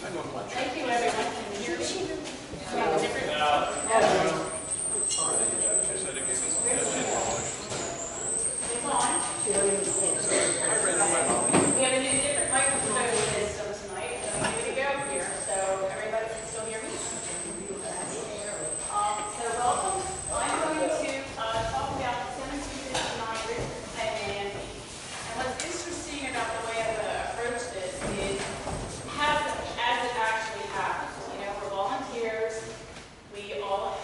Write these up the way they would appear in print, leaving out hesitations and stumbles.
Thank you, everyone. Can you hear me? We have a different. It's on. We have a new different microphone system tonight, and I'm ready to go here, so everybody can still hear me. So welcome. I'm going to talk about 1759 Richard Penn and what's interesting about the way I've approached this is as it actually happens. You know, we're volunteers. We all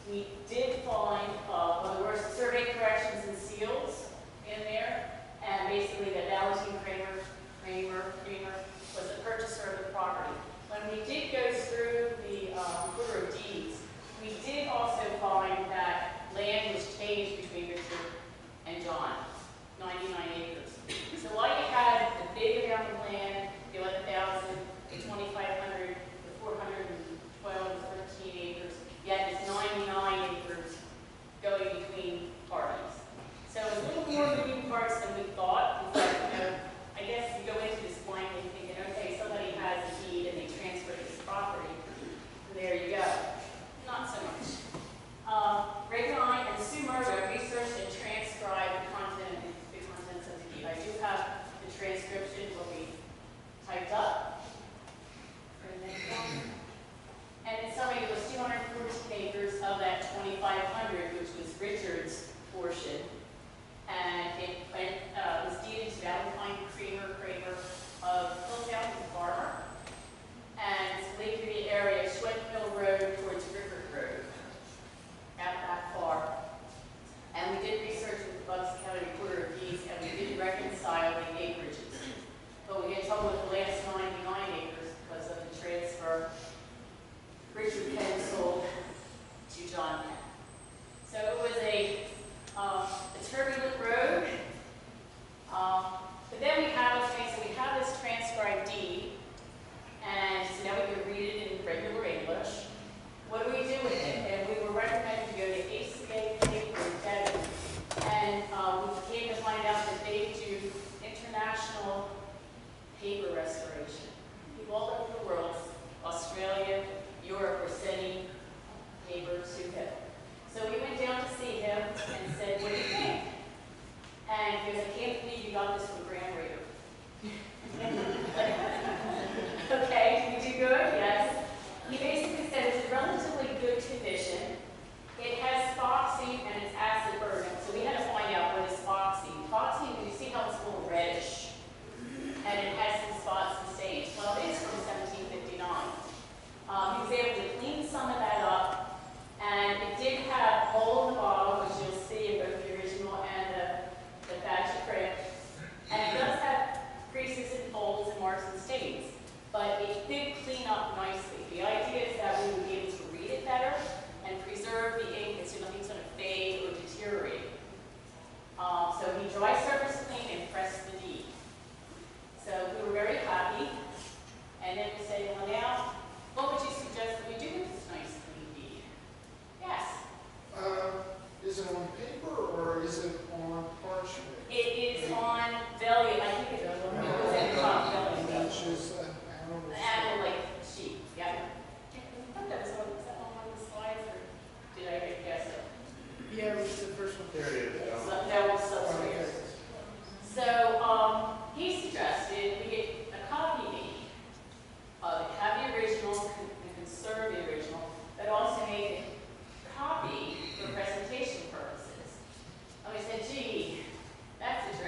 We did find, well, there were survey corrections and seals in there, and basically that Valentine Cremer was the purchaser of the property. When we did go through the order of deeds, we did also find that land was changed between Richard and John, 99 acres. So while you had the big amount of land, the 11,000, the 2,500, the 412, the 13 acres, you had this 99 acres going between parties. So it was a little more moving parts than we thought. But, I guess you go into this blindly thinking, okay, somebody has a deed and they transfer this property. And there you go. Not so much. Greg and I and Sue Murdo researched and transcribed the contents of the deed. I do have the transcription, what we typed up. And in summary, it was 214 acres of that 2,500, which was Richard's portion. And it was deeded to Valentine Cremer of Cramer. And it's laid through the area of Schwent Mill Road towards River Road, out that far. And we did research with the Bucks County Recorder of Deeds, and we did reconcile the acreages. But we had trouble with the last 99 acres because of the transfer Richard Penn sold to John Penn. So it was a turbulent road. But then we have this transcribed deed, and so now we can read it in regular English. What do we do with it? And we were recommended to go to ACA Paper in Devon, and we came to find out that they do international paper restoration. People all over the world, Australia, Europe, were sending paper to him. So we went down to see him and said, what do you think? And he goes, I can't believe you got this from Graham Reader. Okay, did you good? Yes. He basically said it's in relatively good condition. It has foxing and it's acid burning. So we had to find out what is foxing. Foxing, you see how it's a little reddish. And it has some spots and stains. Well, it is from 1759. He was able to clean some of that up. And it did have hole in the bottom, which you'll see in both the original and the batch of print. And it does have creases and holes and marks and stains. But it did clean up nicely. The idea is that we would be able to read it better and preserve the ink so nothing's going to fade or deteriorate. So he dry surface cleaned and pressed the deed. So we were very happy. And then we said, well, now, what would you suggest that we do with this nice clean deed? Yes? Is it on paper or is it on parchment? It is on vellum. I think it was at the top vellum. Which is an animal like sheep. Yeah. I thought that was on one of the slides, or did I guess it? Yeah, it was the first one. There it is. That was subsidiary. So he suggested we get a copy made of it, have the original, and conserve the original, but also make a copy for presentation purposes. And we said, gee, that's a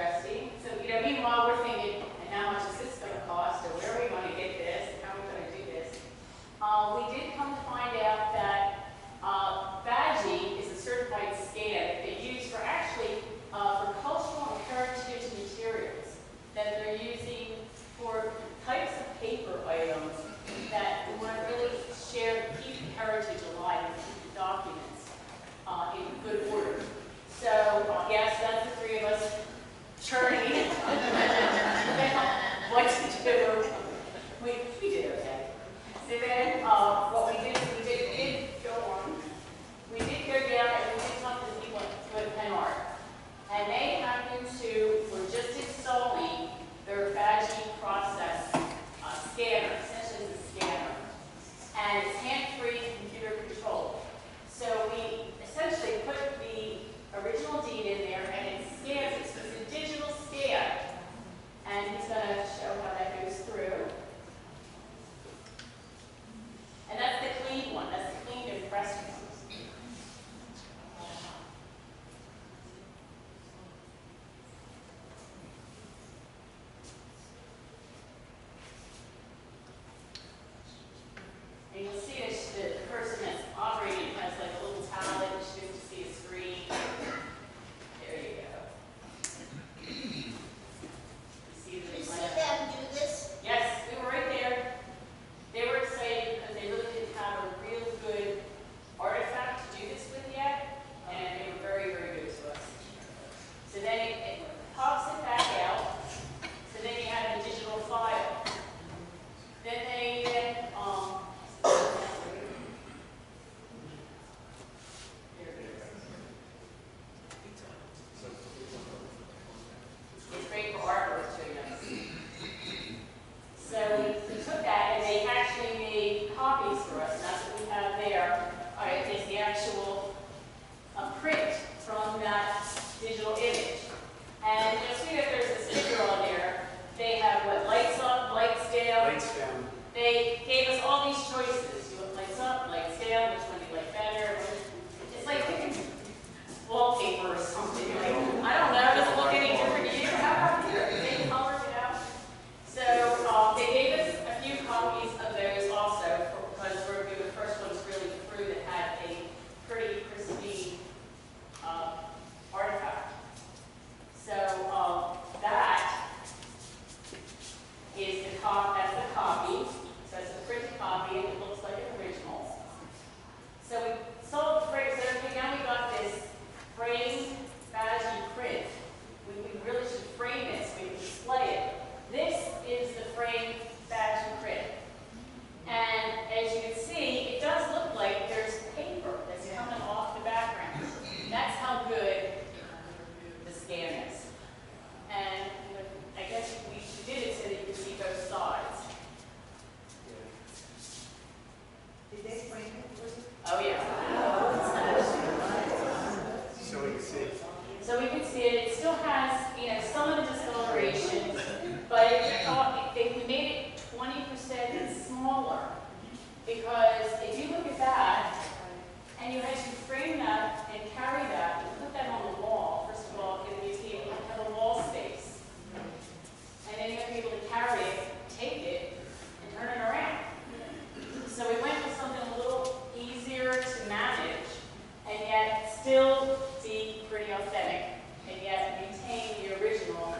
still be pretty authentic and yet maintain the original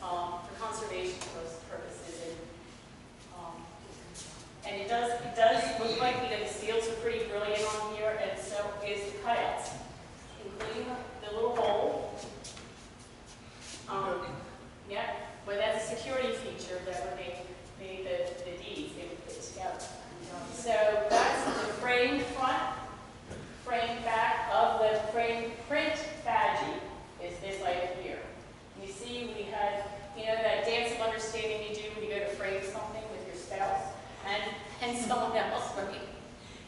for conservation purposes. And it does look like, you know, the seals are pretty brilliant on here, and so is the cutouts, including the little hole. Yeah, but that's a security feature that when they made the deeds, they would put together. So that's the frame front, frame back of the frame print badgie is this item here. You see we had, you know, that dance of understanding you do when you go to frame something with your spouse and someone else, right?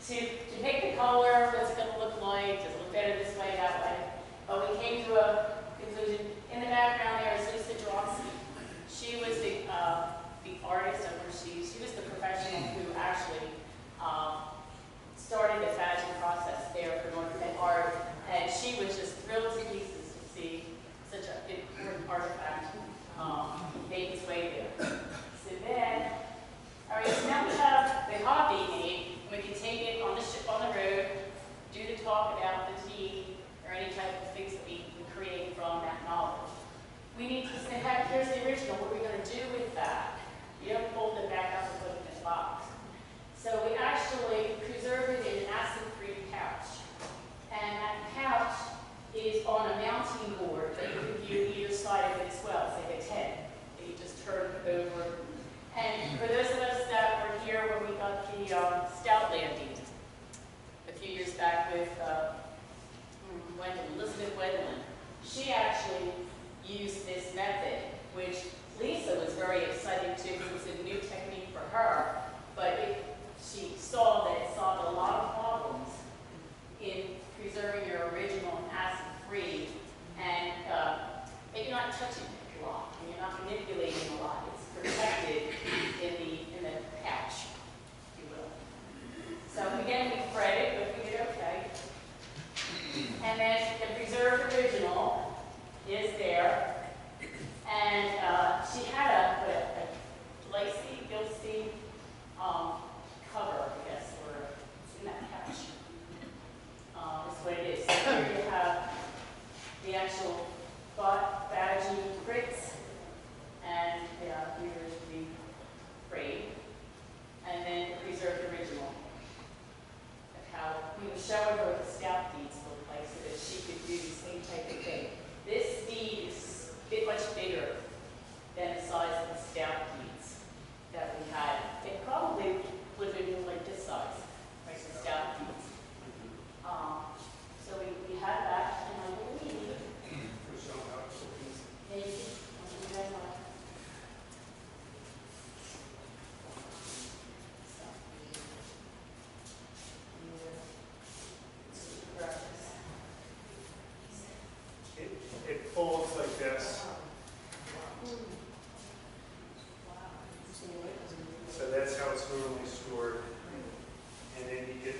To pick the color, what's it going to look like, does it look better this way, that way? But we came to a conclusion. In the background there is Lisa Drosky. She was the artist of her shoes. She was the professional who actually started the badging process there for North Penn Art, and she was just thrilled to pieces to see such an important artifact make its way there. So then, all right, so now we have the hobby made. We can take it on the road, do the talk about the tea or any type of things that we can create from that knowledge. We need to say, here's the original. What are we going to do with that? You don't fold it back up and put it in a box. So we actually preserve it in an acid-free pouch. And that pouch is on a mounting board that you can view either side of it as well. It's like a tent that you just turn over. And for those of us that were here when we got the Stout Landing a few years back with Elizabeth Wendland, she actually used this method, which Lisa was very excited to because it was a new technique for her, but she saw that it solved a lot of problems in preserving your original acid-free, and you're not touching it a lot, and you're not manipulating a lot. It's protected in the pouch, if you will. So again, we fret it, but we did okay. And then the preserved original is there. And she had a lacy, gilstein cover, I guess, or it's in that pouch. That's what it is. So here you have the actual badgie prints, and here's the frame, and then the preserved original of how we were showing her what the scout deeds look like so that she could do the same type of thing. This deed is a bit much bigger than the size of the scout deeds that we had. It probably would have been more like this size, like the scout deeds. So we had that, and I believe. Yeah, you can. You guys want. It folds like this. So that's how it's normally stored. And then you get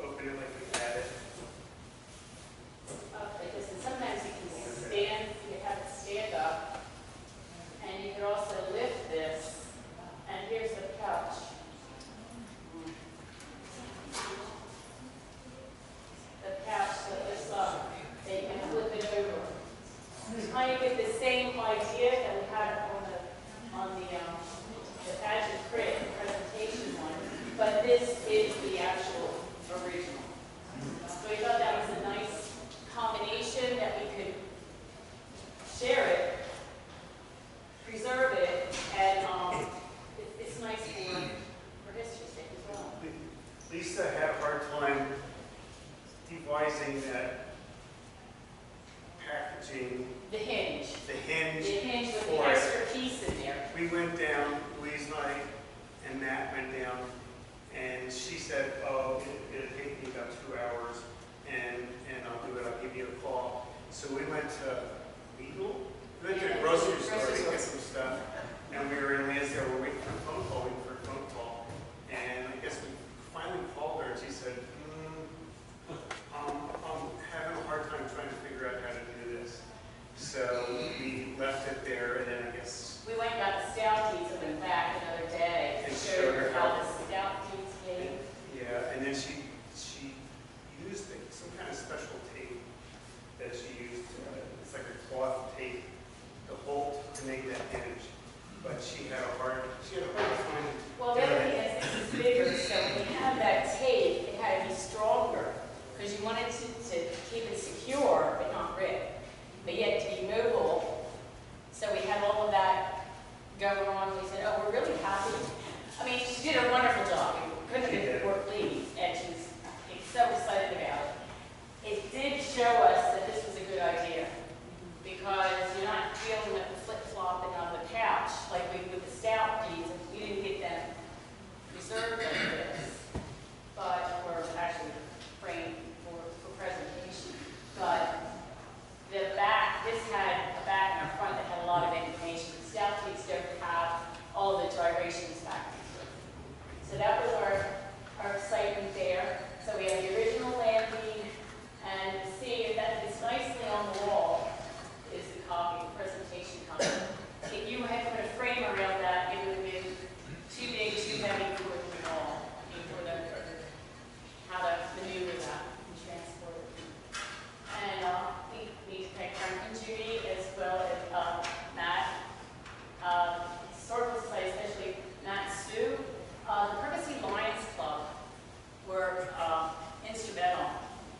open it like we had it. Because sometimes you can stand, you have it stand up, and you can also lift this, and here's the pouch. The pouch that lifts up, that you can flip it over. You kind of get the same idea that we had on the pageant print presentation one, but this is the actual original. So we thought that was a nice combination that we could share it, preserve it, and it's nice for history's sake as well. Lisa had a hard time devising that packaging. The hinge. The hinge. The hinge with the for it. extra piece in there. We went down, Louise and I and Matt went down, and she said, oh, it'll take me about 2 hours, and I'll do it, I'll give you a call. So we went to Lidl, we went to a grocery store to get some stuff, and we were in Lansdale, we're waiting for a phone call, and I guess we finally called her, and she said, I'm having a hard time trying to figure out how to do this. So we left it there, and then I guess We went and got the scout deeds and went back another day and showed her how the scout deeds came. yeah, and then she used the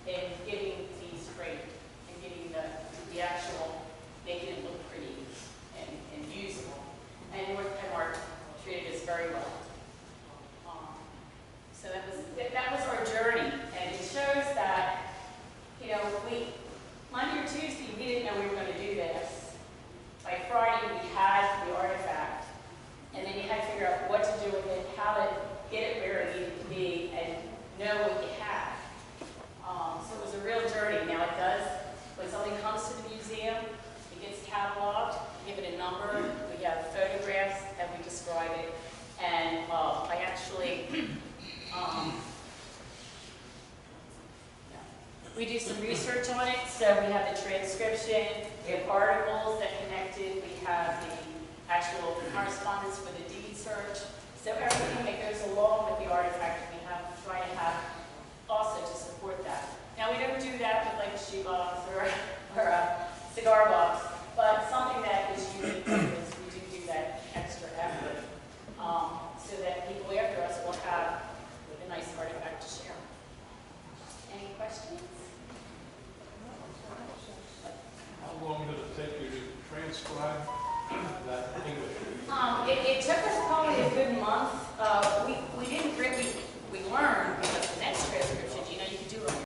in getting these framed and getting the actual, making it look pretty and usable. And North Penn treated us very well. So that was our journey, and it shows that, you know, Monday or Tuesday, we didn't know we were going to do this. By Friday, we had the artifact, and then you had to figure out what to do with it, how to get it where it needed to be, and know what you had. So it was a real journey. Now it does, when something comes to the museum, it gets cataloged, give it a number, we have photographs that we describe it, and I actually, we do some research on it, so we have the transcription, we have articles that connect it, we have the actual correspondence for the deed search, so everything that goes along with the artifact, we have try to have also to support that. Now we don't do that with like a shoebox or a cigar box, but something that is unique is we do that extra effort, so that people after us will have a nice artifact to share. Any questions? How long did it take you to transcribe that English? It took us probably a good month.